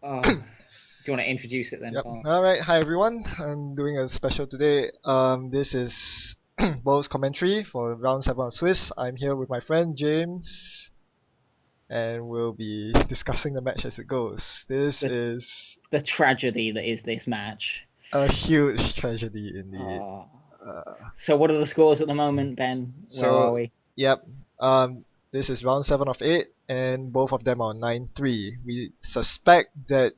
Do you want to introduce it then, Yep. Paul? All right. Hi everyone. I'm doing a special today. This is Bo's commentary for round 7 of Swiss. I'm here with my friend James, and we'll be discussing the match as it goes. This The is the tragedy that is this match. a huge tragedy indeed. Uh, Uh, so what are the scores at the moment, Ben? Where are so, we? yep. This is round 7 of 8, and both of them are 9-3. We suspect that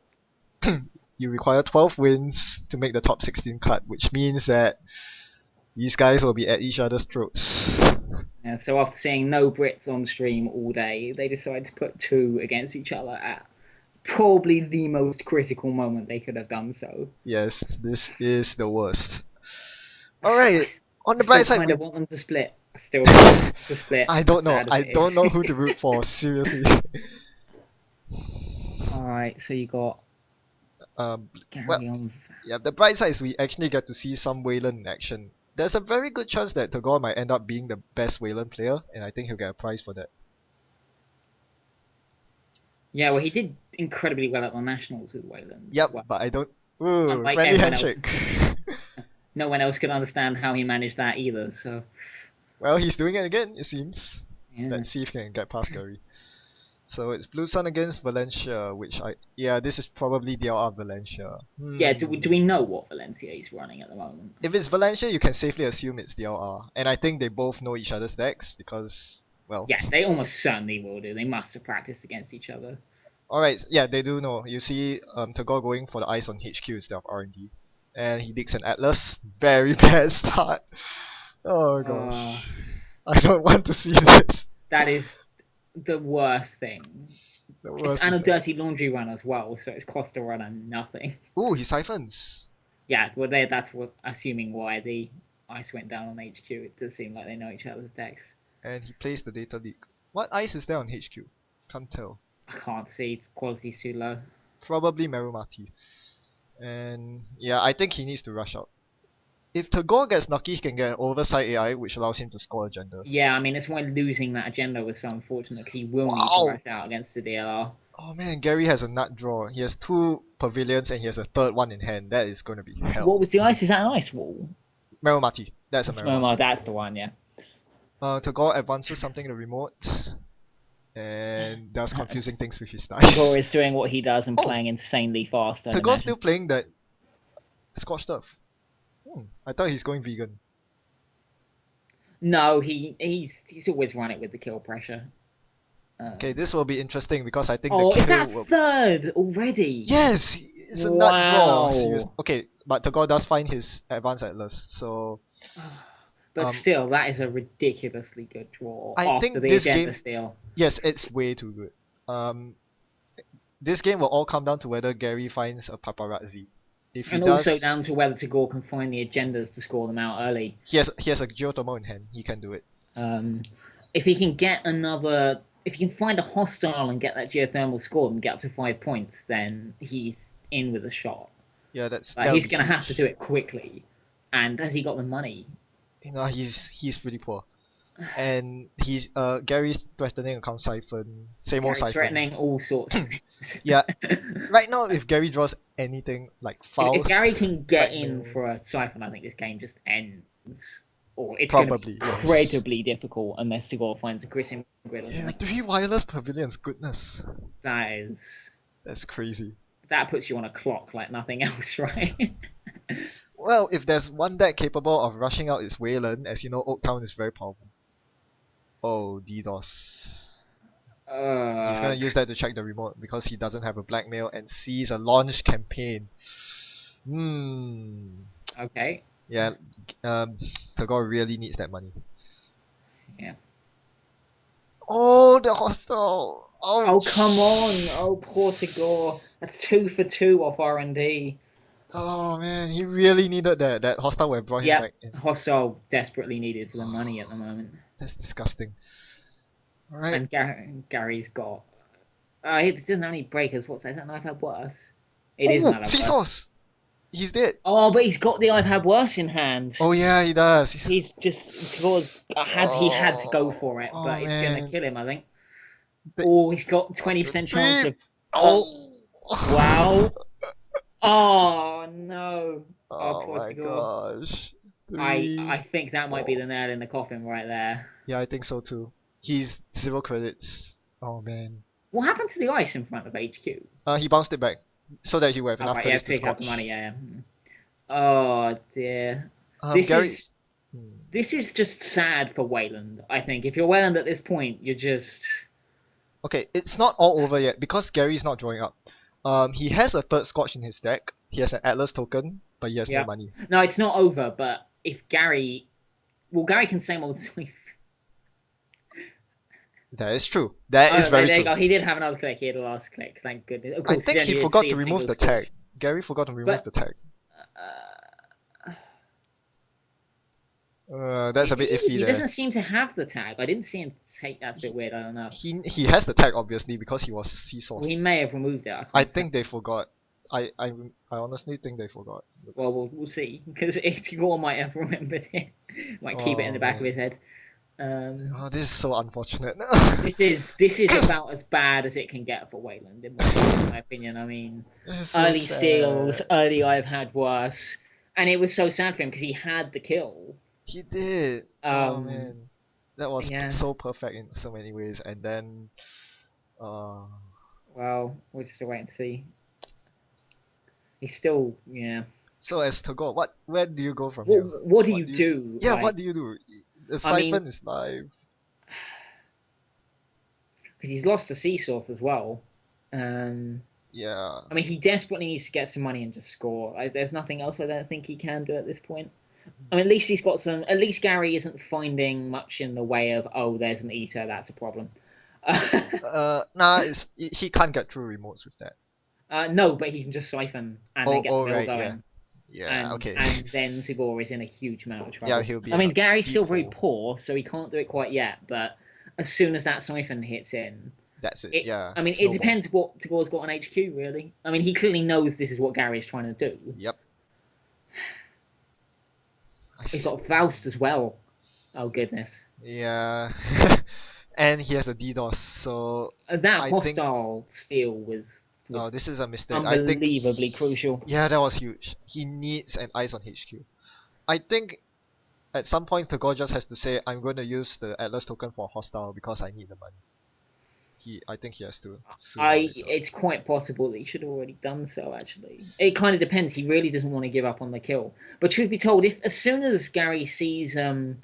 you require 12 wins to make the top 16 cut, which means that these guys will be at each other's throats. Yeah, so after seeing no Brits on stream all day, they decided to put two against each other at probably the most critical moment they could have done so. Yes, this is the worst. I, s- I Alright, s- on I the still bright side, kind we. of want them to split. I still kind of want them to split, I as don't know. sad as I it don't is. know who to root for, seriously. Alright, so you got Um, well, Gary on. yeah, the bright side is we actually get to see some Wayland in action. There's a very good chance that Tagore might end up being the best Wayland player, and I think he'll get a prize for that. Yeah, well, he did incredibly well at the Nationals with Wayland as Yep, well. but I don't. Ooh, Unlike friendly everyone else, handshake. no one else could understand how he managed that either. So, Well, he's doing it again, it seems. yeah, Let's see if he can get past Gary. So it's Blue Sun against Valencia, yeah, this is probably DLR Valencia. yeah. Do we know what Valencia is running at the moment? If it's Valencia, you can safely assume it's DLR, and I think they both know each other's decks because, well, Yeah, they almost certainly will do. They must have practiced against each other. all right, yeah, they do know. You see, Tagore going for the ice on HQ instead of R&D, and he digs an Atlas. Very bad start. Oh Uh, gosh, I don't want to see this. that is the worst thing. The It's worst and a is that. dirty laundry run as well, so it's cost a runner nothing. Ooh, he siphons. Yeah, well, that's what assuming why the ice went down on HQ. It does seem like they know each other's decks. And he plays the data leak. What ice is there on HQ? Can't tell. I can't see. Quality's too low. Probably Merumati. And yeah, I think he needs to rush out. If Tagore gets lucky, he can get an oversight AI, which allows him to score agendas. Yeah, I mean, it's why losing that agenda was so unfortunate because he will need to Wow! rush out against the DLR. Oh man, Gary has a nut draw. He has two pavilions and he has a third one in hand. That is going to be hell. What was the ice? Is that an ice wall? Merumati. That's a Merumati. That's the one, yeah. Tagore advances something in the remote and does confusing things with his dice. Tagore is doing what he does and Oh! playing insanely fast. I'd Tagore's imagine. still playing that Scotch stuff. I thought he's going vegan. No, he's always run it with the kill pressure. Okay, this will be interesting because I think Oh, the is kill that will. third already? Yes, it's a nut draw. Wow. Serious. Okay, but Tagore does find his advanced atlas, so But um, still, that is a ridiculously good draw I after think the this agenda game. steal. Yes, it's way too good. This game will all come down to whether Gary finds a paparazzi. If he And does, also down to whether Tagore can find the agendas to score them out early. he has a geothermal in hand. He can do it. Um, if he can get another, if he can find a hostile and get that geothermal scored and get up to 5 points, then he's in with a shot. Yeah, that's Like, that would he's be going to have to huge. do it quickly. And has he got the money? He's pretty poor, and Gary's threatening account siphon. Same old Gary's siphon. threatening all sorts of things. Yeah, right now if Gary draws anything like If fouls, Gary can get in blackmail, for a siphon, I think this game just ends. Or it's going to be probably yes. incredibly difficult unless Tagore finds a Chris grid or Yeah, something. 3 wireless pavilions. Goodness, That is that's crazy. that puts you on a clock like nothing else, right? Well, if there's one deck capable of rushing out, it's Wayland. As you know, Oaktown is very powerful. Oh, DDoS. He's gonna use that to check the remote because he doesn't have a blackmail and sees a launch campaign. Hmm. Okay. Yeah. Tagore really needs that money. Yeah. Oh, the hostel. Oh Ouch. come on! Oh poor Tagore. That's 2 for 2 off R&D. Oh man, he really needed that hostile would have brought him Yep. back in. Hostile desperately needed for the money at the moment. That's disgusting. Alright. And Gary's got. He doesn't have any breakers. What's that? Is that an iPad worse? It is an Oh, iPad sea worse. sauce. He's dead. Oh, but he's got the iPad worse in hand. Oh yeah, he does. He's just Tagore's he had to go for it, Oh but it's gonna man. kill him, I think. But Oh, he's got 20% chance Beep. of. Oh. Oh, Wow. Oh no. Oh, Oh poor my Tagore. gosh. I Three, think that might be four. the nail in the coffin right there. Yeah, I think so too. He's 0 credits. Oh man. What happened to the ice in front of HQ? He bounced it back so that he would have Oh enough right, yeah, credits to take out the money. scotch. Yeah. Yeah. Oh dear. This Gary. is Hmm. this is just sad for Wayland. I think if you're Wayland at this point, you're just Okay, it's not all over yet because Gary's not drawing up. He has a third scotch in his deck. He has an Atlas token, but he has no yeah. money. No, it's not over. But if Gary, well, Gary can same old sweep. That is true. That is Oh, very there you true. go. He did have another click. He had a last click. Thank goodness. Of I course, he think he only did forgot see to a remove single the tag. scorch. Gary forgot to remove But the tag. see, That's a did bit he? iffy He there. doesn't seem to have the tag. I didn't see him take. That's a bit weird. I don't know. He has the tag obviously because he was Well, seesaused. he may have removed it. I I can't tell. think they forgot. I honestly think they forgot. Well, Looks. we'll see because Igor might have remembered it. Might keep it in Oh the back of his man. head. Um, Oh, this is so unfortunate. this is about as bad as it can get for Wayland, in my opinion. I mean, This is so early steals, sad. early I've had worse, and it was so sad for him because he had the kill. He did. Oh Um, man. That was yeah. so perfect in so many ways, and then uh Well, we'll just have to wait and see. He's still, yeah. so as Tagore, where do you go from here? What do you What do you do? Yeah, Like, what do you do? The I mean, siphon is live. because he's lost the sea source as well. Um, Yeah. I mean, he desperately needs to get some money and just score. There's nothing else I don't think he can do at this point. I mean, at least he's got some. At least Gary isn't finding much in the way of, oh, there's an eater, that's a problem. Nah, he can't get through remotes with that. No, but he can just siphon and then get the Oh mill right, yeah. going. Yeah, And okay. and then Tagore is in a huge amount of Yeah, trouble. he'll be I in mean, a Gary's deep still very hole. poor, so he can't do it quite yet. But as soon as that siphon hits in, That's it. it. Yeah, I mean, it snowball. depends what Tagore's got on HQ, really. I mean, he clearly knows this is what Gary is trying to do. Yep. He's got Faust as well. Oh goodness, Yeah. And he has a DDoS, so that I think hostile steal oh, was this is a mistake. I think unbelievably crucial. yeah, that was huge. He needs an eyes on HQ. I think at some point Tagore just has to say, I'm going to use the Atlas token for hostile because I need the money. I think he has to sooner or later. It's quite possible that he should have already done so. Actually, it kind of depends. He really doesn't want to give up on the kill. But truth be told, if as soon as Gary sees a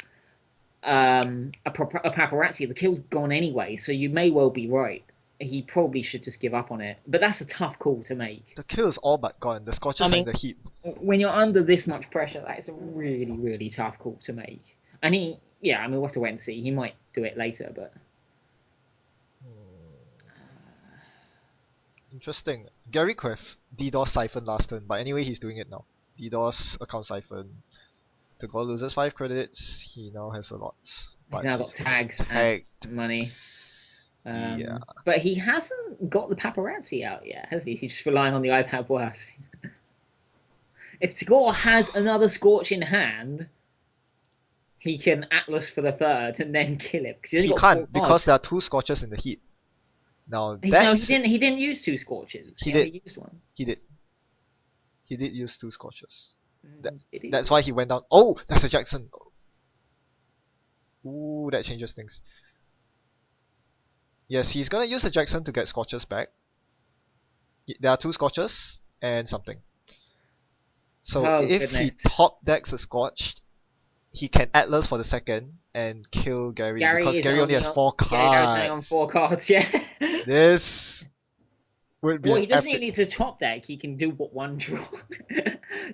paparazzi, the kill's gone anyway. So you may well be right. He probably should just give up on it. But that's a tough call to make. The kill is all but gone. The I scorches are in mean, the heap. when you're under this much pressure, that is a really, really tough call to make. And yeah, I mean, we'll have to wait and see. He might do it later, but Interesting. Gary could have DDoS siphon last turn, but anyway he's doing it now. DDoS account siphon. Tagore loses 5 credits. He now has a lot. he's But now got tags and tagged. some money. Yeah. But he hasn't got the paparazzi out yet, has he? He's just relying on the iPad worse. If Tagore has another Scorch in hand, he can Atlas for the third and then kill it. Because He can't because there are 2 scorches in the heap. Now No, that's he didn't. He didn't use 2 Scorches. He only did. used one. He did. He did use 2 scorches. Did he? That's why he went down. Oh, that's a Jackson. Ooh, that changes things. Yes, he's gonna use a Jackson to get scorches back. There are 2 scorches and something. So Oh, if goodness. he top decks a scorch, he can Atlas for the second and kill Gary because Gary only has 4 Yeah, Gary's only on cards. 4 cards. Yeah. This would be Well, an he doesn't epic. even need to top deck. He can do but one draw.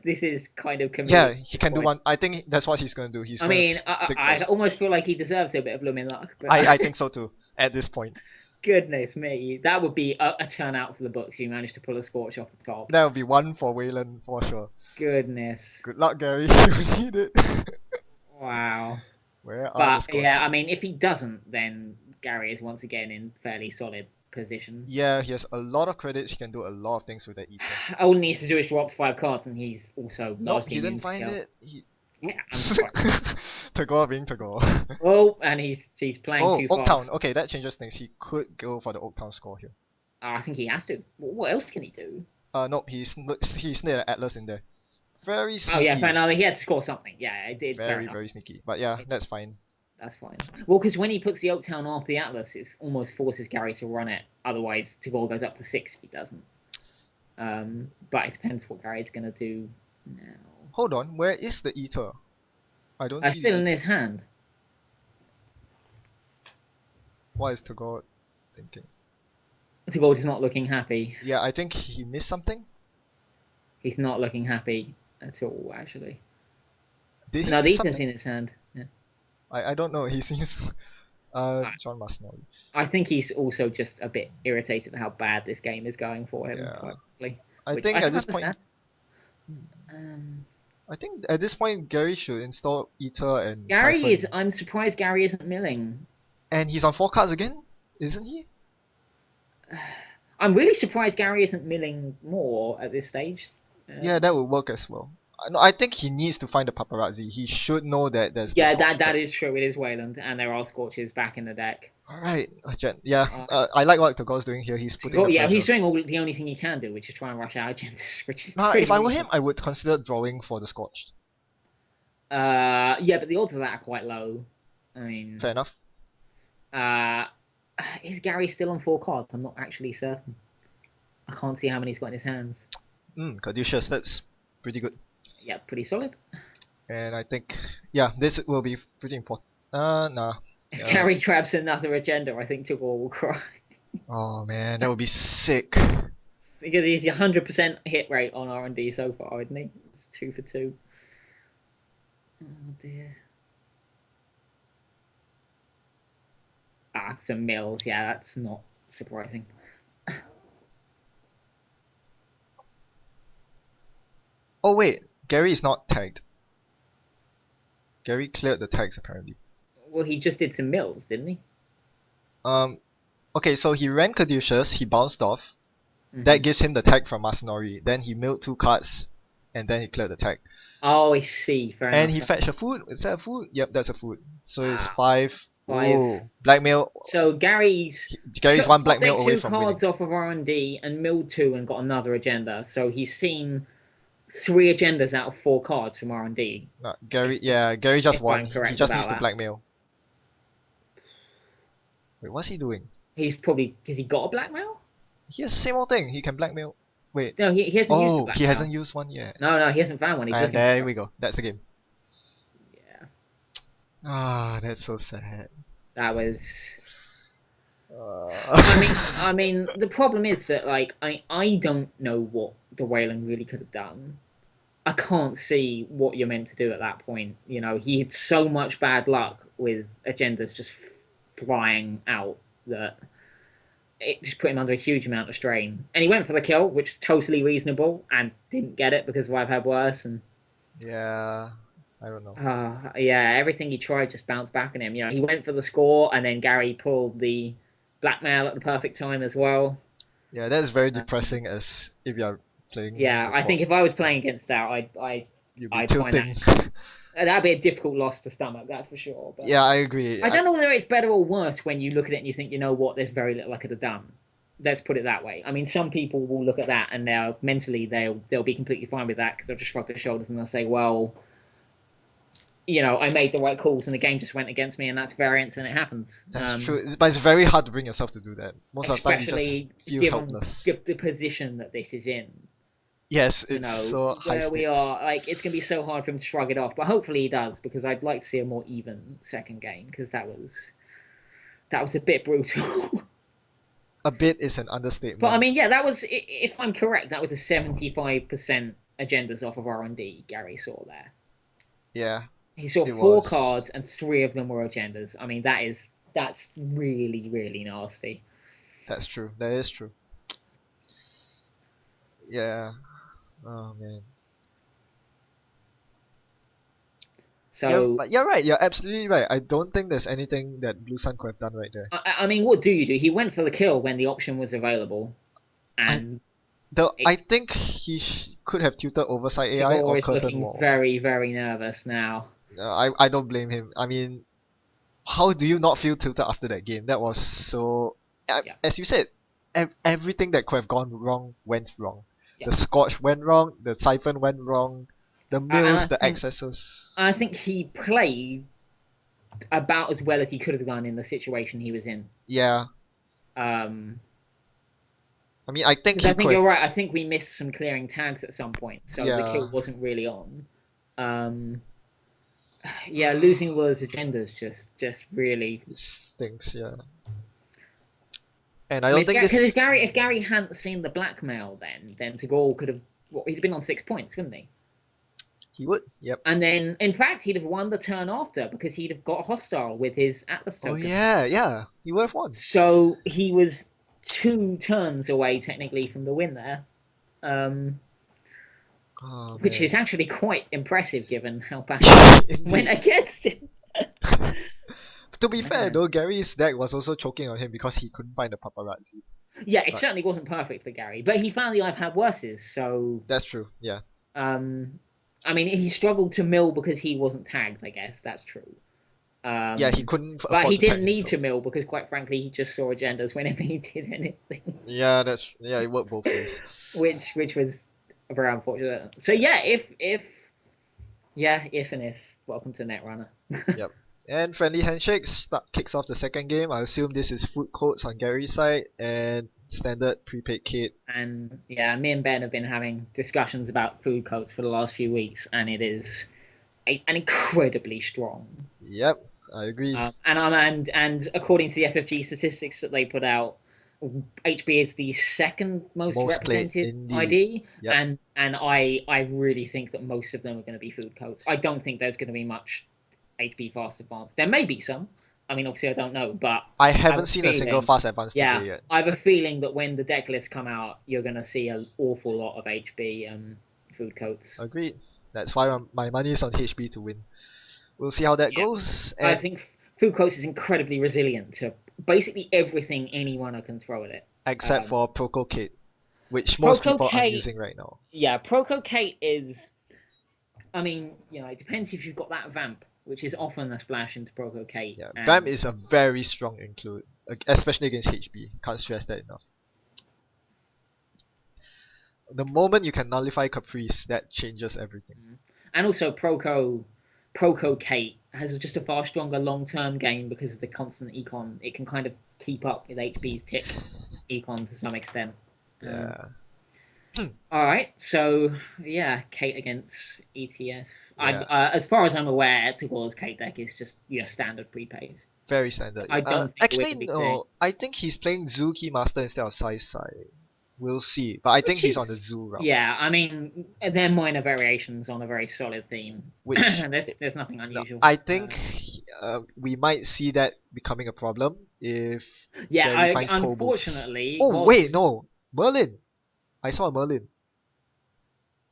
This is kind of comedic Yeah, at he this can do point. one. I think that's what he's gonna do. He's I gonna mean, stick I for. almost feel like he deserves a bit of blooming luck. But I think so too. At this point, goodness me, that would be a turnout for the books if you managed to pull a Scorch off the top. that would be one for Wayland for sure. Goodness. Good luck, Gary. You need it. Wow. Where are the But scores? yeah, I mean, if he doesn't, then Gary is once again in fairly solid position. Yeah, he has a lot of credits. He can do a lot of things with that ether. All he needs to do is draw up to 5 cards, and he's also Nope, largely he immune didn't to find kill. it. He. Yeah, I'm Oops. surprised. Tagore being Tagore. Oh, and he's playing Oh, too Oaktown. fast. Okay, that changes things. He could go for the Oaktown score here. I think he has to. What else can he do? Nope, he snare an Atlas in there. Very Oh yeah, fair sneaky. enough. He had to score something. Yeah, it did. Fair Very, enough. very sneaky. But yeah, It's that's fine. That's fine. Well, because when he puts the Oaktown after the Atlas, it almost forces Gary to run it. Otherwise, Tagore goes up to 6 if he doesn't. But it depends what Gary's going to do now. Hold on, where is the Eater? I don't see Still the in Eater. his hand. What is Tagore thinking? Tagore is not looking happy. Yeah, I think he missed something. He's not looking happy at all, actually. Did he No, miss these something? in his hand. Yeah. I don't know. He seems. John must know. I think he's also just a bit irritated at how bad this game is going for him, Yeah. quite frankly. I Which think I at can this point. understand. I think at this point Gary should install Eater and Gary Siphon. is. I'm surprised Gary isn't milling. And he's on 4 cards again, isn't he? I'm really surprised Gary isn't milling more at this stage. Yeah, that would work as well. No, I think he needs to find the paparazzi. He should know that there's Yeah, the Scorch that deck. is true. It is Wayland, and there are Scorches back in the deck. Alright, Jen. Yeah, I like what Tagore's doing here. He's putting the Yeah, pressure. he's doing the only thing he can do, which is try and rush out Agentis, which is Nah, pretty if I were him, reasonable. I would consider drawing for the Scorched. Yeah, but the odds of that are quite low. I mean, Fair enough. Is Gary still on 4 cards? I'm not actually certain. I can't see how many he's got in his hands. Caduceus, that's pretty good. Yeah, pretty solid. And I think, yeah, this will be pretty important. Nah. If Gary grabs another agenda, I think Tagore will cry. Oh man, that would be sick. Because he's 100% hit rate on R&D so far, isn't he? It's 2 for 2. Oh dear. Some mills. Yeah, that's not surprising. Oh wait, Gary is not tagged. Gary cleared the tags apparently. Well, he just did some mills, didn't he? Okay, so he ran Caduceus, he bounced off. That gives him the tag from Masanori. Then he milled 2 cards, and then he cleared the tag. Oh, I see. Fair enough. And he fetched a food. Is that a food? Yep, that's a food. So it's 5. 5. Ooh, blackmail. So Gary's 1 blackmail away 2 from cards winning. off of R&D and milled 2 and got another agenda. So he's seen 3 agendas out of 4 cards from R&D. No, Gary just won. He just needs to that. blackmail. Wait, what's he doing? He's probably because he got a blackmail. He has the same old thing. He can blackmail. Wait. No, he hasn't used a blackmail. He hasn't used one yet. No, he hasn't found one. He's looking there for we go. That's the game. Yeah. Ah, that's so sad. That was. I mean, the problem is that like I don't know what the Wayland really could have done. I can't see what you're meant to do at that point. You know, he had so much bad luck with agendas just flying out that it just put him under a huge amount of strain. And he went for the kill, which is totally reasonable, and didn't get it because I've had worse. And yeah, I don't know. Yeah, everything he tried just bounced back on him. You know, he went for the score, and then Gary pulled the blackmail at the perfect time as well. Yeah, that's very depressing. As if you're playing. Yeah, I think if I was playing against that, I'd find that that'd be a difficult loss to stomach. That's for sure. But yeah, I agree. I don't know whether it's better or worse when you look at it and you think, you know what, there's very little I could have done. Let's put it that way. I mean, some people will look at that and they'll be completely fine with that because they'll just shrug their shoulders and they'll say, well, you know, I made the right calls and the game just went against me, and that's variance and it happens. That's true, but it's very hard to bring yourself to do that. Most of the time, you just feel helpless. The position that this is in. Yes, it's so high where we are. Like, it's gonna be so hard for him to shrug it off, but hopefully he does, because I'd like to see a more even second game, because that was a bit brutal. A bit is an understatement. But I mean, yeah, that was, if I'm correct, that was a 75% agendas off of R&D Gary saw there. Yeah. He saw 4 cards and 3 of them were agendas. I mean, that's really, really nasty. That's true. That is true. Yeah. Oh man. So, but you're right. You're absolutely right. I don't think there's anything that Blue Sun could have done right there. I mean, what do you do? He went for the kill when the option was available, and I think he could have tilted Oversight AI or is Curtain looking Wall. very, very nervous now. I don't blame him. I mean, how do you not feel tilted after that game? That was so. As you said, everything that could have gone wrong went wrong. Yeah. The Scotch went wrong, the siphon went wrong, the And mills, the excesses. I think he played about as well as he could have done in the situation he was in. Yeah, Um, I mean, I think because I he think could. you're right. I think we missed some clearing tags at some point, so the Yeah, kill wasn't really on. Um, yeah, losing Will's agendas just really. it stinks. Yeah, and I I mean, don't think because this. if Gary hadn't seen the blackmail, then Tagore could have. Well, he'd been on 6 points, wouldn't he? He would. Yep. And then, in fact, he'd have won the turn after because he'd have got hostile with his Atlas Oh token. yeah, yeah. He would have won. So he was 2 turns away, technically, from the win there. Oh, Which man. is actually quite impressive given how bad Indeed. went against him. To be fair Man. though, Gary's deck was also choking on him because he couldn't find the paparazzi. Yeah, it But- certainly wasn't perfect for Gary, but he found the I've had worses. So, That's true. Yeah. I mean, he struggled to mill because he wasn't tagged. I guess that's true. Yeah, he couldn't But afford he to tag didn't need himself. to mill because, quite frankly, he just saw agendas whenever he did anything, Yeah, it worked both ways. which was very unfortunate. So yeah, if welcome to Netrunner. Yep. And friendly handshakes kicks off the second game. I assume this is Foodcoats on Gary's side and standard prepaid kit. And yeah, me and Ben have been having discussions about Foodcoats for the last few weeks, and it is an incredibly strong. Yep, I agree. And according to the FFG statistics that they put out, HB is the second most Most played, represented indeed. ID, Yep. and I really think that most of them are going to be Foodcoats. I don't think there's going to be much HB fast advance. There may be some. I mean, obviously, I don't know, but I have haven't a seen a single feeling- fast advance yeah, today yet. I have a feeling that when the deck lists come out, you're going to see an awful lot of HB Foodcoats. Agreed. That's why my money is on HB to win. We'll see how that Yeah. goes. I And think Foodcoats is incredibly resilient to basically everything any runner can throw at it. except for Proco Kate, which most people aren't Kate- using right now. Yeah, Proco Kate is. I mean, it depends if you've got that Vamp, which is often a splash into Proco Kate. Yeah, and- Vamp is a very strong include, especially against HB. Can't stress that enough. The moment you can nullify Caprice, that changes everything. And also Proco Kate has just a far stronger long-term game because of the constant econ. It can kind of keep up with HB's tick econ to some extent. Yeah. All right, so yeah, Kate against ETF. Yeah. As far as I'm aware, Tagore's Kate deck is just standard prepaid. Very standard. I don't think actually we're gonna be no. I think he's playing Zoo Keymaster instead of Sai Sai. We'll see. But I think he's on the is- Zoo route. Yeah, I mean they're minor variations on a very solid theme. Which there's nothing unusual. I think we might see that becoming a problem if Yeah, Gary finds Tobos. unfortunately. Oh wait, no. Merlin. I saw a Merlin.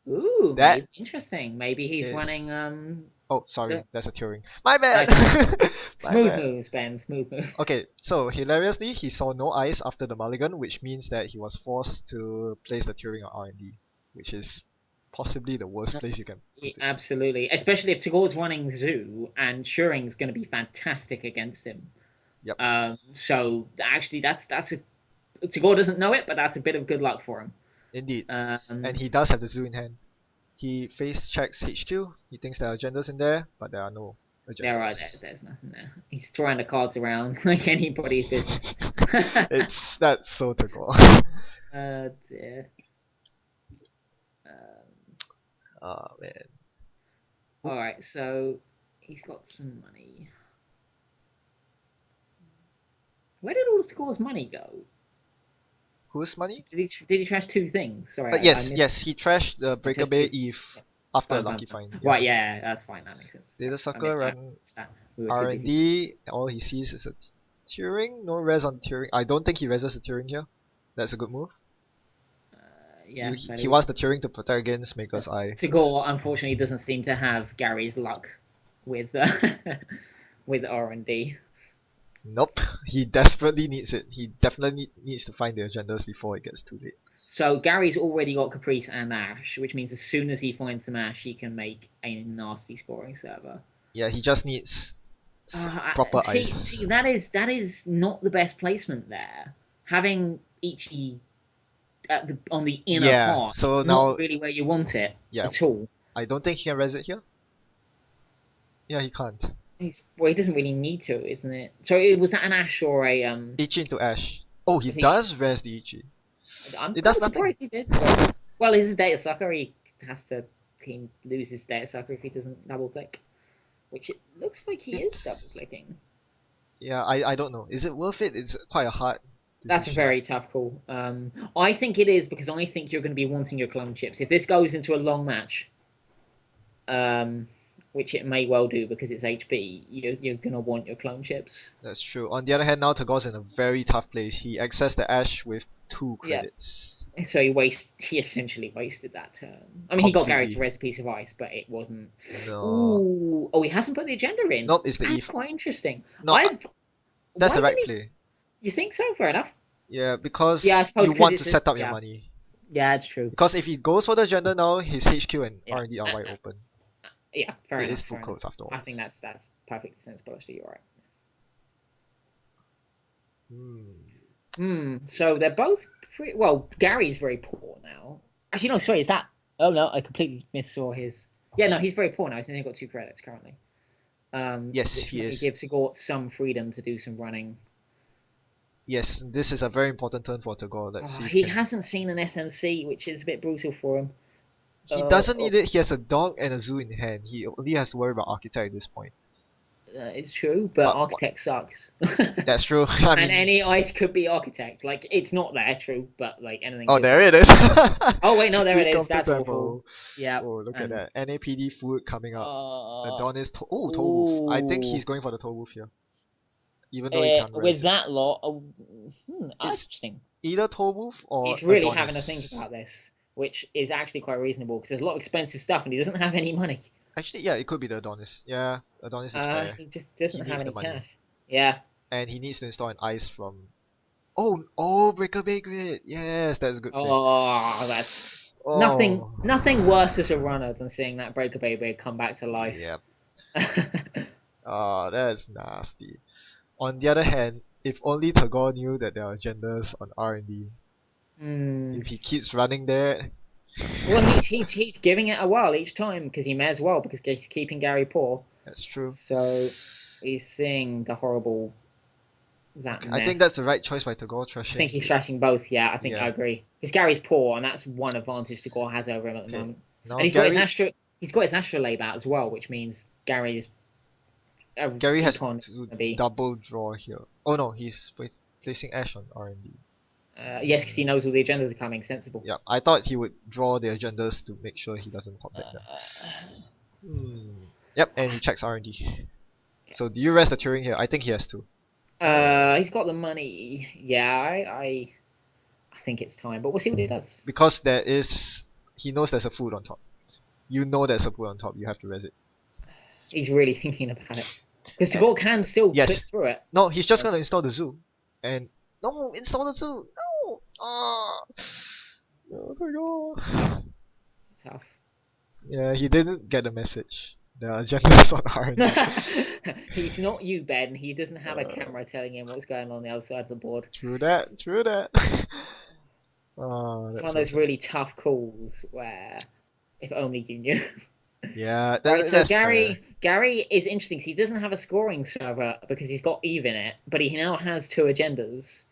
Ooh, That maybe interesting. Maybe he's is- running Oh, sorry, Yeah. that's a Turing. My bad. My smooth bad. moves, Ben. Smooth moves. Okay, so hilariously, he saw no ice after the mulligan, which means that he was forced to place the Turing on R&D, which is possibly the worst place you can put it. Absolutely, especially if Tagore's running Zoo and Turing's going to be fantastic against him. Yep. So actually, that's a Tagore doesn't know it, but that's a bit of good luck for him. Indeed. Um, And he does have the Zoo in hand. He face checks HQ, he thinks there are agendas in there, but there are no agendas. there are there's nothing there. He's throwing the cards around like anybody's business. That's so Tagore. Dear. Oh man. All right, so he's got some money. Where did all Tagore's money go? Whose money? Did he trash 2 things? Sorry. I Yes, missed- yes, he trashed the Breaker Just Bay two- Eve after a Fine, lucky fine. find. Right, yeah, that's fine. That makes sense. Data I Sucker mean, run we were too busy. R&D, all he sees is a Turing, no res on Turing. I don't think he reses the Turing here. That's a good move. Yeah, He wants the Turing to protect against Maker's Eye. Tagore unfortunately doesn't seem to have Gary's luck with with R&D. Nope, he desperately needs it. He definitely needs to find the agendas before it gets too late. So Gary's already got Caprice and Ash, which means as soon as he finds some Ash, he can make a nasty scoring server. Yeah, he just needs proper ice. See, that is not the best placement there. Having Ichi on the inner Yeah, part. so It's not now, really where you want it yeah, at all. I don't think he can res it here. Yeah, he can't. Well, he doesn't really need to, isn't it? So was that an Ash or a Ichi into Ash. Oh, he was Ichi? does res the Ichi. I'm It kind does of nothing. surprised he did. But, well, he's a data sucker. He has to lose his data sucker if he doesn't double click, which it looks like he is double It's clicking. yeah, I don't know. Is it worth it? It's quite a hard That's a decision. very tough call. I think it is because I think you're going to be wanting your clone chips. If this goes into a long match, um, which it may well do because it's HP, you're going to want your clone chips. That's true. On the other hand, now Tagore's in a very tough place. He accessed the Ash with 2 Yeah. credits. So he essentially wasted that turn. I mean, he got Gary to Completely. res a piece of ice, but it wasn't. No. Ooh, oh, he hasn't put the agenda in. Nope, it's the That's Eve. quite interesting. No, that's Why the right didn't he? play. You think so? Fair enough. Yeah, because Yeah, I suppose you because want it's to set up your yeah, money. yeah, it's true. Because if he goes for the agenda now, his HQ and Yeah, R&D are wide open. yeah, fair It enough. is Fair enough. Foodcoats after all. I think that's perfectly sensible. Actually, you're right. So they're both pretty well. Gary's very poor now. Actually, no, sorry, is that? Oh no, I completely missaw his. Yeah, no, he's very poor now. He's only got 2 credits currently. Yes, Which he may is. give Tagore some freedom to do some running. Yes, this is a very important turn for Tagore. Let's see if He can... hasn't seen an SMC, which is a bit brutal for him. He doesn't need it. He has a dog and a zoo in hand. He only has to worry about Architect at this point. It's true, but Architect sucks. That's true. I mean, and any ice could be Architect. Like it's not there, true, but like anything. oh, could there be. it is. Oh wait, no, there it Speak is. of the That's devil. awful. Yeah. Oh, look at that. NAPD food coming up. Uh, Adonis. Togo. I think he's going for the Togo here. Even though he can't res with it. that lot, that's It's interesting. either Togo or He's really Adonis. having to think about this, which is actually quite reasonable because there's a lot of expensive stuff and he doesn't have any money. Actually, yeah, it could be the Adonis. Yeah, Adonis is fair. He just doesn't He have needs any the money. cash. Yeah. And he needs to install an ice from... Oh, Breakaway Grid! Yes, that's a good play. Oh, that's Oh. nothing worse as a runner than seeing that Breaker Baby come back to life. Yep. Oh, that's nasty. On the other hand, if only Tagore knew that there are agendas on R&D. If he keeps running there... Well, he's giving it a whirl each time because he may as well because he's keeping Gary poor. That's true. So he's seeing the horrible mess. I think that's the right choice by Tagore trashing. I think he's trashing both. Yeah, I think I agree because Gary's poor, and that's one advantage Tagore has over him at the moment. Now and he's got his astrolabe out as well, which means Gary has to double draw here. Oh no, he's placing Ash on R&D. Yes, because he knows all the agendas are coming. Sensible. Yeah, I thought he would draw the agendas to make sure he doesn't top deck them. Yep, and he checks R&D. So do you rest the Turing here? I think he has to. He's got the money. Yeah, I think it's time, but we'll see what he does. Because he knows there's a food on top. You know there's a food on top. You have to res it. He's really thinking about it. Because Tagore can still click through it. No, he's just gonna install the zoo. And no, install the zoo. No. No, Tagore. Tough. Yeah, he didn't get the message. There are agendas on R&D. He's not you, Ben. He doesn't have a camera telling him what's going on the other side of the board. True that. It's one of those really tough calls where, if only you knew. Yeah, right. So Gary is interesting because he doesn't have a scoring server because he's got Eve in it, but he now has 2 agendas.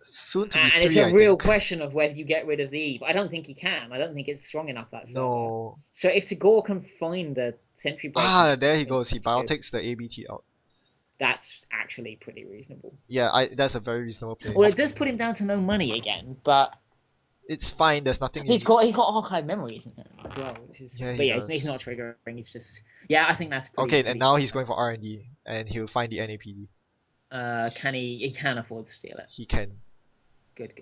Soon to be and 3, it's a real question of whether you get rid of the Eve. I don't think he can. I don't think it's strong enough, that server. No. So if Tagore can find the sentry break... there he goes. He biotics the ABT out. That's actually pretty reasonable. Yeah, that's a very reasonable play. Well, it does put him down to no money again, but... It's fine, there's nothing... He's got archive memory, isn't it? As well, he's not triggering, he's just... Yeah, I think that's pretty and now he's going for R&D, and he'll find the NAPD. He can afford to steal it. He can. Good.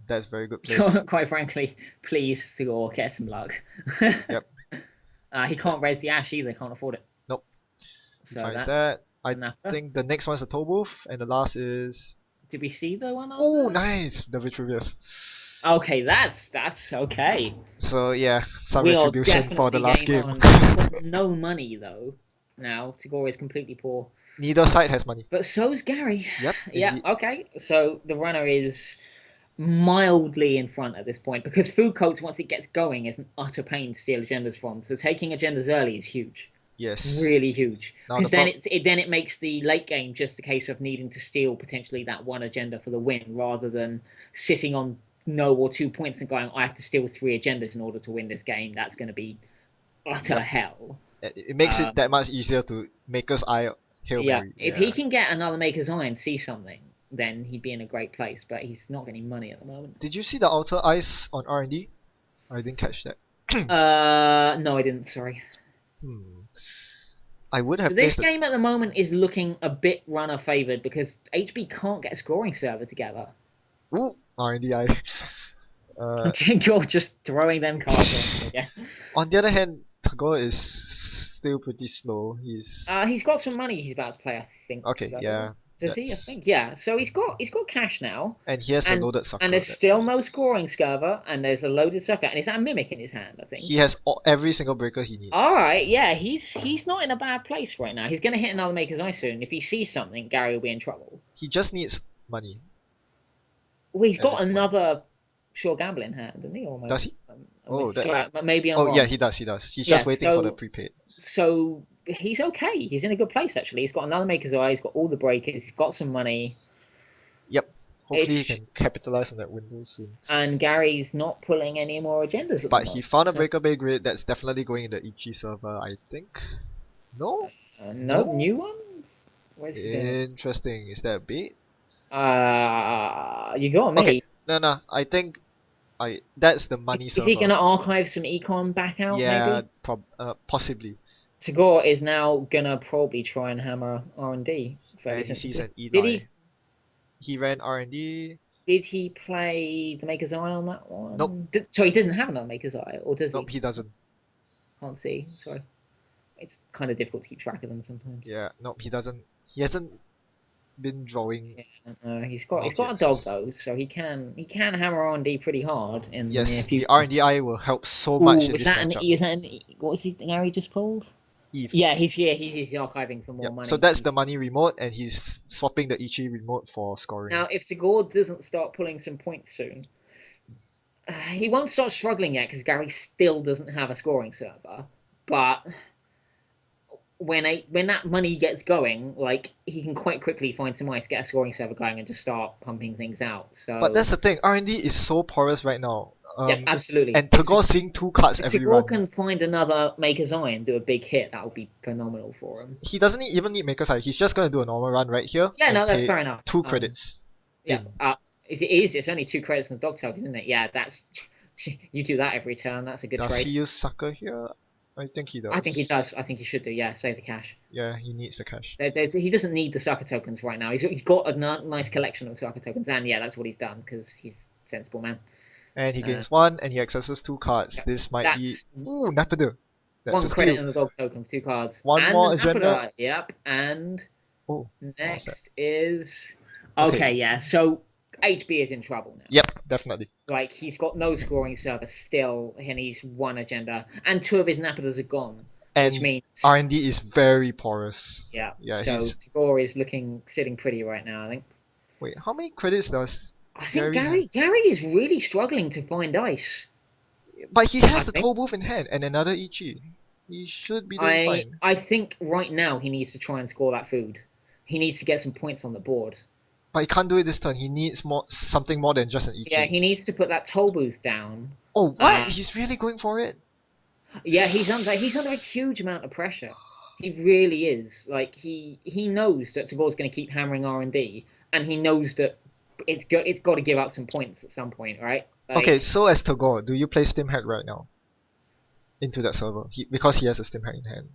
That's very good play. Quite frankly, please, Tagore, get some luck. Yep. He can't raise the Ash either, can't afford it. Nope. So that's I think the next one's a toe booth, and the last is... Did we see the one? Oh, nice! The Vitruvius. Okay, that's okay. So yeah, some retribution for the last game. He's got no money though. Now Tagore is completely poor. Neither side has money. But so's Gary. Yep. Yeah. Okay. So the runner is mildly in front at this point because Foodcoats, once it gets going, is an utter pain to steal agendas from. So taking agendas early is huge, Yes. really huge. Now the Because then problem. it makes the late game just a case of needing to steal potentially that one agenda for the win, rather than sitting on no or 2 points and going, I have to steal 3 agendas in order to win this game. That's going to be utter Yep. hell. It makes it that Um, much easier to Maker's Eye Hail yeah, Mary. if he Yeah. can get another Maker's Eye and see something, then he'd be in a great place. But he's not getting money at the moment. Did you see the Outer Ice on R&D? I didn't catch that. No, I didn't. Sorry. Hmm. I would So have this placed it. game at the moment is looking a bit runner favored because HB can't get a scoring server together. Ooh, R&D I. Uh, You're just throwing them cards on him again. on the other hand, Tagore is still pretty slow. He's He's got some money he's about to play, I think. okay. Though. Yeah, Does he? I that's think. Yeah. So he's got cash now, and he has a and loaded and sucker. there's That's still no nice. scoring server, and there's a loaded sucker, and is that a mimic in his hand? I He think. has every single breaker he All needs. right, yeah, he's not in a bad place right now. He's gonna hit another Maker's Eye soon. If he sees something, Gary will be in trouble. He just needs money Well, he's at got this point. another sure gambling hand, doesn't he? Or Does he? Oh, that. sorry, maybe I'm Oh yeah, wrong. he does. He does. He's Yeah, just waiting for the so prepaid. so he's okay. He's in a good place actually. He's got another Maker's Eye. He's got all the breakers. He's got some money. Yep. Hopefully he It's can capitalize on that window soon. and Gary's not pulling any more agendas at the But he moment. found a So breaker bay grid that's definitely going in the Ichi server, I think. No? no No? new one. Where's he doing it? Interesting. Is that a bait? You got Okay. me. No, no. I think I that's the money Is he server. gonna archive some econ back out? Yeah, Maybe. possibly. Tagore is now gonna probably try and hammer R&D fairly And he sees sensibly. an Did Eli. he? He ran R&D. Did he play the Maker's Eye on that Nope. one? So he doesn't have another Maker's Eye, or does Nope, he? he doesn't. Can't see. Sorry, it's kind of difficult to keep track of them sometimes. Yeah, nope, he doesn't. He hasn't been drawing Yeah, he's got a dog multi-axis. though, so he can hammer R&D pretty hard in the near Yes, the future. R&D will help so much Ooh, in this matchup. is that an what was he Harry just pulled? Eve. Yeah, he's archiving for more Yep. So money. that's the money remote, and he's swapping the Ichi remote for scoring. Now, if Tagore doesn't start pulling some points soon, he won't start struggling yet because Gary still doesn't have a scoring server. But when that money gets going, like he can quite quickly find some ice, get a scoring server going, and just start pumping things out. But So that's the thing, R&D is so porous right now. yeah, absolutely. And Tagore seeing 2 cards If every Tagore run. can find another Maker's Eye and do a big hit, that would be phenomenal for him. He doesn't even need Maker's Eye. He's just gonna do a normal run right here Yeah, and no, that's pay fair enough. 2 credits Yeah, in. it's only 2 credits in the dog token, isn't it? Yeah, that's you do that every turn. That's a good Does he trade. use sucker here? I think he does. I think he does. I think he should do. Yeah, save the cash. Yeah, he needs the cash. He doesn't need the sucker tokens right now. He's got a nice collection of sucker tokens, and yeah, that's what he's done because he's a sensible man. And he Uh, gains 1, and he accesses 2 cards. yeah, This might be... that's Ooh, Napido! That's a 1 credit steal. in the dog token for 2 cards, One and more an agenda. Apodite. Yep, and Oh, what was that? next is Okay. okay. Yeah, so HB is in trouble now. Yep, definitely. Like he's got no scoring service still, and he's 1 agenda, and 2 of his Napidas are gone, which And means R&D is very porous. yeah. Yeah, So he's... Tagore is sitting pretty right now. I think. Wait, how many credits does I think Gary have? Gary is really struggling to find ice. But he I has the think. Toll Booth in hand and another Ichi. He should be doing fine. I think right now he needs to try and score that food. He needs to get some points on the board. But he can't do it this turn. He needs something more than just an Ichi. Yeah, he needs to put that toll booth down. Oh, what? He's really going for it? Yeah, he's under a huge amount of pressure. He really is. Like he knows that Tagore's going to keep hammering R&D, and he knows that it's got to give up some points at some point, right? Like, Okay, so as Tagore, do you play Stim Hack right now? Into that server? Because he has a Stim Hack in hand.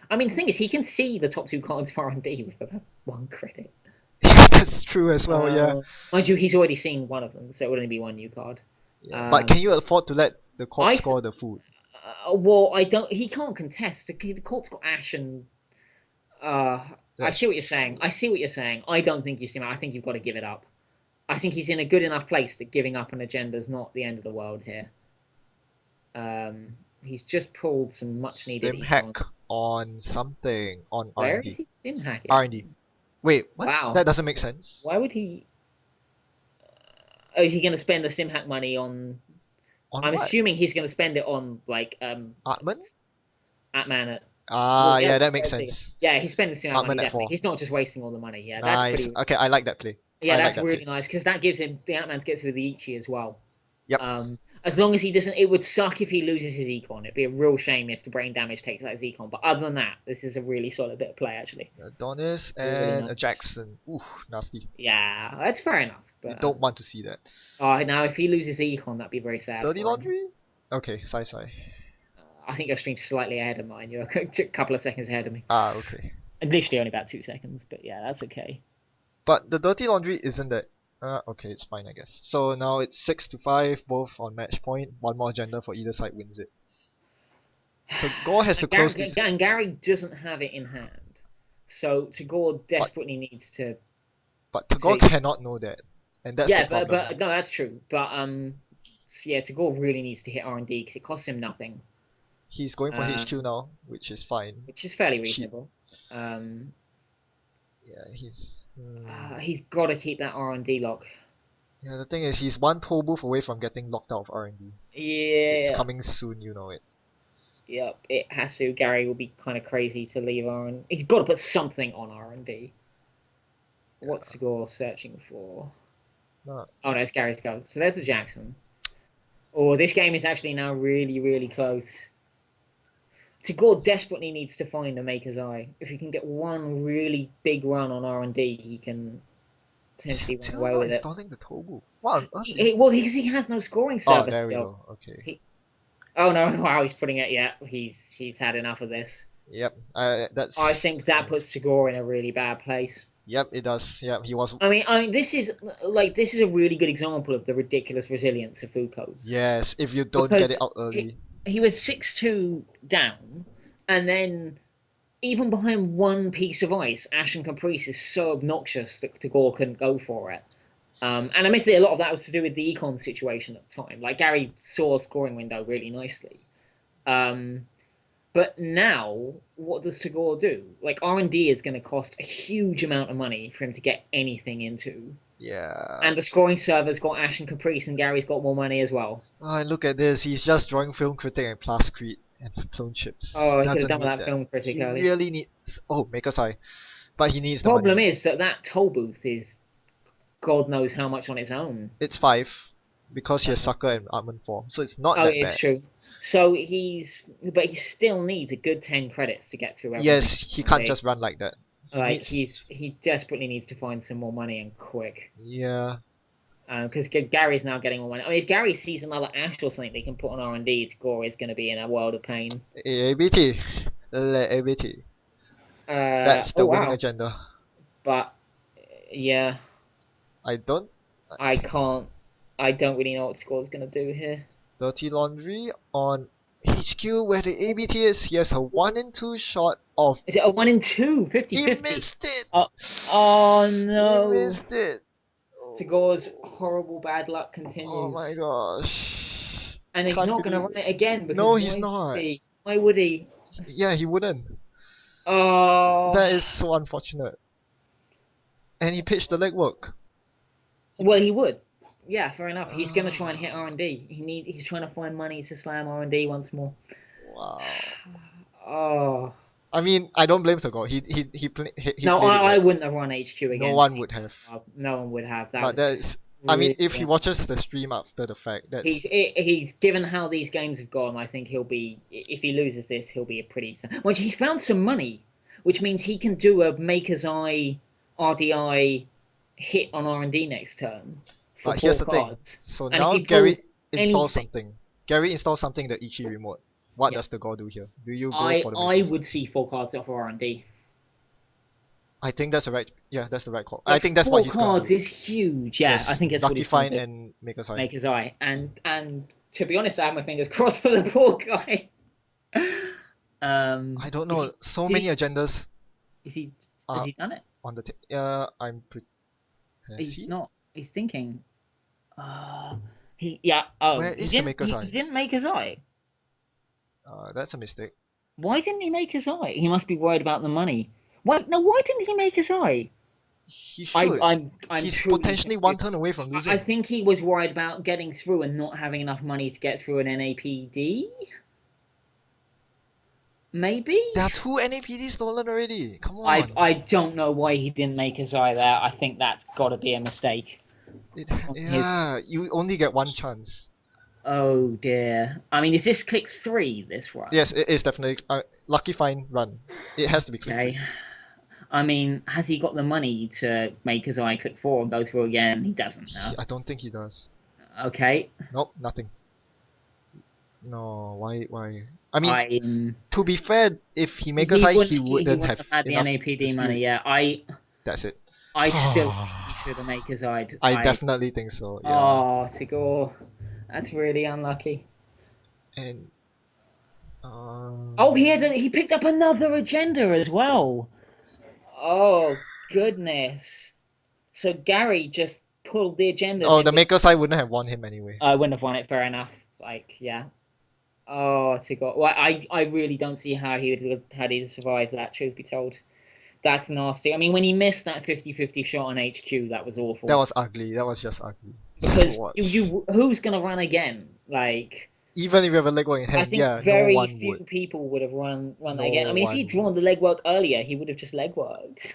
I mean, the thing is, he can see the top 2 cards for R&D with about 1 credit. That's true as well, yeah. Mind you, he's already seen one of them, so it would only be 1 new card. Yeah. But can you afford to let the corp I score the food? Well, I don't. He can't contest. The corp's got Ash and. I Yes. see what you're saying. I don't think you see him. I think you've got to give it up. I think he's in a good enough place that giving up an agenda is not the end of the world here. He's just pulled some much needed. Stim Hack on something. On Where R&D. is he stim hacking? R&D. Wait, what? Wow. That doesn't make sense. Why would he? Oh, is he going to spend the stim hack money on? On I'm what? assuming he's going to spend it on like Atman? Atman at. Well, Ah, yeah, yeah, that makes let's see. sense. Yeah, he's spending stim hack money Atman at definitely. 4. He's not just wasting all the money. Yeah, that's Nice. pretty. Okay, I like that play. Yeah, I like that's that really play. nice because that gives him the Ant-Man to get through the Ichi as well. Yep. As long as he doesn't, it would suck if he loses his econ. It'd be a real shame if the brain damage takes out his econ. But other than that, this is a really solid bit of play actually. Adonis Really and a nice. Jackson. Ooh, nasty. Yeah, that's fair enough. You But don't want to see that. now if he loses the econ, that'd be very sad. Dirty for him. laundry? Okay, Sai. I think your stream's slightly ahead of mine. You're a couple of seconds ahead of me. Ah, okay. Literally only about 2 seconds, but yeah, that's okay. But the dirty laundry isn't that. Okay, it's fine, I guess. So now it's 6-5, both on match point. One more agenda for either side wins it. So Gore has to close this. And Gary doesn't have it in hand, so Tagore desperately needs to. But Tagore cannot know that, and that's the problem. but no, that's true. But yeah, Tagore really needs to hit R&D because it costs him nothing. He's going for HQ now, which is fine. Which is fairly It's cheap. reasonable. Yeah, He's got to keep that R&D lock. Yeah, the thing is, he's one toll booth away from getting locked out of R&D. Yeah. It's coming soon, you know it. Yep, it has to. Gary will be kind of crazy to leave R&D. He's got to put something on R&D. Yeah. What's Tagore searching for? No. Oh no, it's Gary's go. So there's the Jackson. Oh, this game is actually now really, really close. Tagore desperately needs to find a Maker's Eye. If he can get one really big run on R&D, he can potentially run away with it. Installing the Togo. Wow. Well, because he has no scoring service. Oh, there we still. go. Okay. Oh no! Wow, he's putting it. Yeah, he's had enough of this. Yep. That's. I think that puts Tagore in a really bad place. Yep, it does. Yep, he was. I mean, this is a really good example of the ridiculous resilience of Foodcoats. Yes, if you don't get it out early. He was 6-2 down, and then even behind one piece of ice, Ashen Caprice is so obnoxious that Tagore couldn't go for it. And admittedly, a lot of that was to do with the econ situation at the time. Like, Gary saw a scoring window really nicely. But now, what does Tagore do? Like, R&D is going to cost a huge amount of money for him to get anything into. Yeah. And the scoring server's got Ashen Caprice, and Gary's got more money as well. Oh, look at this. He's just drawing Film Critic and Plascrete and Clone Chips. Oh, he could have done with that Film Critic early. He really needs... Oh, Maker's Eye. But he needs the the problem is that toll booth is God knows how much on its own. It's 5 because he has Sucker and Armament 4, so it's not that bad. Oh, it's true. So but he still needs a good 10 credits to get through everything. Yes, he can't just run like that. He desperately needs to find some more money and quick. Yeah. Because Gary's now getting more money. I mean, if Gary sees another Ash or something they can put on R&D, Tagore is going to be in a world of pain. ABT. ABT. That's the winning agenda. But yeah. I don't really know what Tagore's going to do here. Dirty Laundry on HQ where the ABT is. He has a 1 in 2 shot of. Is it a 1 in 2? 50-50? He missed it! Oh no! He missed it! Tagore's horrible bad luck continues. Oh my gosh. And he's not going to run it again because no, he's not. Why would he? Yeah, he wouldn't. Oh. That is so unfortunate. And he pitched the legwork. Well, he would. Yeah, fair enough. He's going to try and hit R&D. He's trying to find money to slam R&D once more. Wow. Oh. I mean, I don't blame Tagore. I wouldn't have run HQ again. No one would have. No one would have. I mean, if he watches the stream after the fact, that's... He's given how these games have gone. I think he'll be, if he loses this, he'll be a pretty. Which he's found some money, which means he can do a Maker's Eye RDI hit on R&D next turn for 4 here's the cards. thing. So now Gary installs something. Gary installs something the Ichi remote. What does Tagore do here? Do you go for the I would see 4 cards off R&D. I think that's the right. Yeah, that's the right call. I think that's 4 what he's going to do. 4 cards is huge. Yeah, yes, I think it's what he's going to do. and Maker's Eye. Maker's Eye, and to be honest, I have my fingers crossed for the poor guy. I don't know. So many agendas. Has he done it? On the I'm pretty. He's not. He's thinking. Where is the Maker's Eye? He didn't make his eye. That's a mistake. Why didn't he make his eye? He must be worried about the money. Why didn't he make his eye? He should. I'm He's truly potentially one turn away from losing. I think he was worried about getting through and not having enough money to get through an NAPD. Maybe? There are 2 NAPDs stolen already. Come on. I don't know why he didn't make his eye there. I think that's got to be a mistake. Yeah, you only get 1 chance. Oh dear. I mean, is this click 3, this run? Yes, it is definitely. Lucky fine run. It has to be click 3. I mean, has he got the money to make his eye click 4 and go through again? He doesn't, no. I don't think he does. Okay. Nope, nothing. No, why? I mean, to be fair, if he makes his eye, he wouldn't have had the NAPD money, yeah. That's it. I still think he should have made his eye. I definitely think so, yeah. Oh, Tagore. That's really unlucky. And oh, he picked up another agenda as well. Oh goodness! So Gary just pulled the agenda. Oh, the maker's eye wouldn't have won him anyway. I wouldn't have won it. Fair enough. Like, yeah. Oh, Tagore. Well, I really don't see how he would have had he survived that. Truth be told, that's nasty. I mean, when he missed that 50-50 shot on HQ, that was awful. That was ugly. That was just ugly. Because who's gonna run again? Like, even if you have a legwork in hand, I think very few people would have run that again. I mean, if he'd drawn the legwork earlier, he would have just legworked.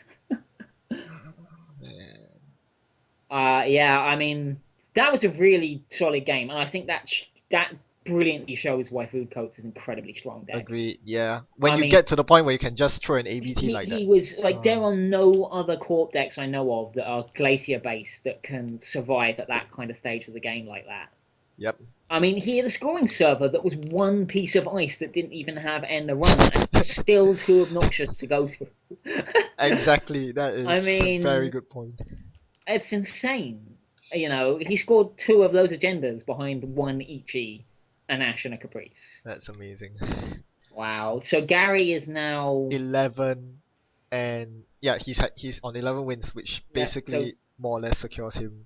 Yeah, I mean, that was a really solid game, and I think that brilliantly shows why Foodcoats is an incredibly strong deck. Agreed. Yeah, when you get to the point where you can just throw an ABT like that. He was like, there are no other Corp decks I know of that are Glacier based that can survive at that kind of stage of the game like that. Yep. I mean, he had a scoring server that was one piece of ice that didn't even have end a run, and it's still too obnoxious to go through. Exactly, that is a very good point. It's insane. You know, he scored 2 of those agendas behind 1 Ichi, an Ash, and a Caprice. That's amazing. Wow. So Gary is now 11, and yeah, he's on 11 wins, which basically more or less secures him.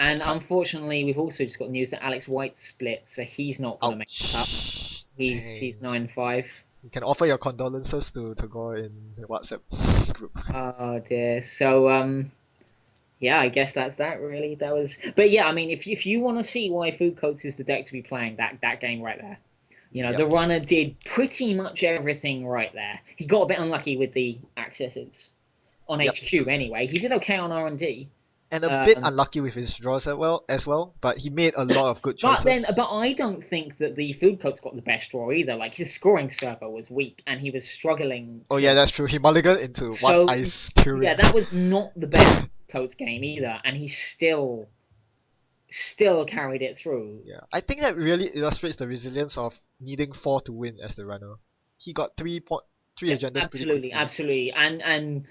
And unfortunately, we've also just got news that Alex White split, so he's not going to make it up. He's 9-5. You can offer your condolences to Tagore in the WhatsApp group. Oh dear. So yeah, I guess that's that really. But yeah, I mean, if you want to see why Foodcoats is the deck to be playing, that game right there. You know, the runner did pretty much everything right there. He got a bit unlucky with the accesses on HQ anyway. He did okay on R&D. And a bit unlucky with his draws as well, but he made a lot of good choices. But I don't think that the Foodcoats got the best draw either. Like, his scoring server was weak, and he was struggling. Oh yeah, that's true. He mulliganed into 1 ice Turing. Yeah, that was not the best Coats game either, and he still carried it through. Yeah, I think that really illustrates the resilience of needing 4 to win as the runner. He got 3 agendas. Absolutely, and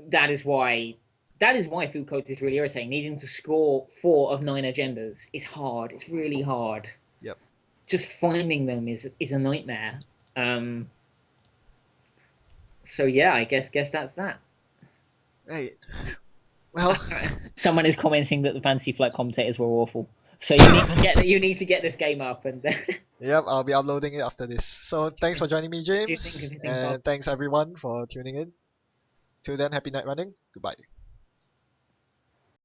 that is why Foodcoats is really irritating. Needing to score 4 of 9 agendas is hard. It's really hard. Yep. Just finding them is a nightmare. So yeah, I guess that's that. Right. Well, someone is commenting that the Fantasy Flight commentators were awful. So you need to get this game up and. Yep, I'll be uploading it after this. So thanks for joining me, James, and thanks everyone for tuning in. Till then, happy night running. Goodbye.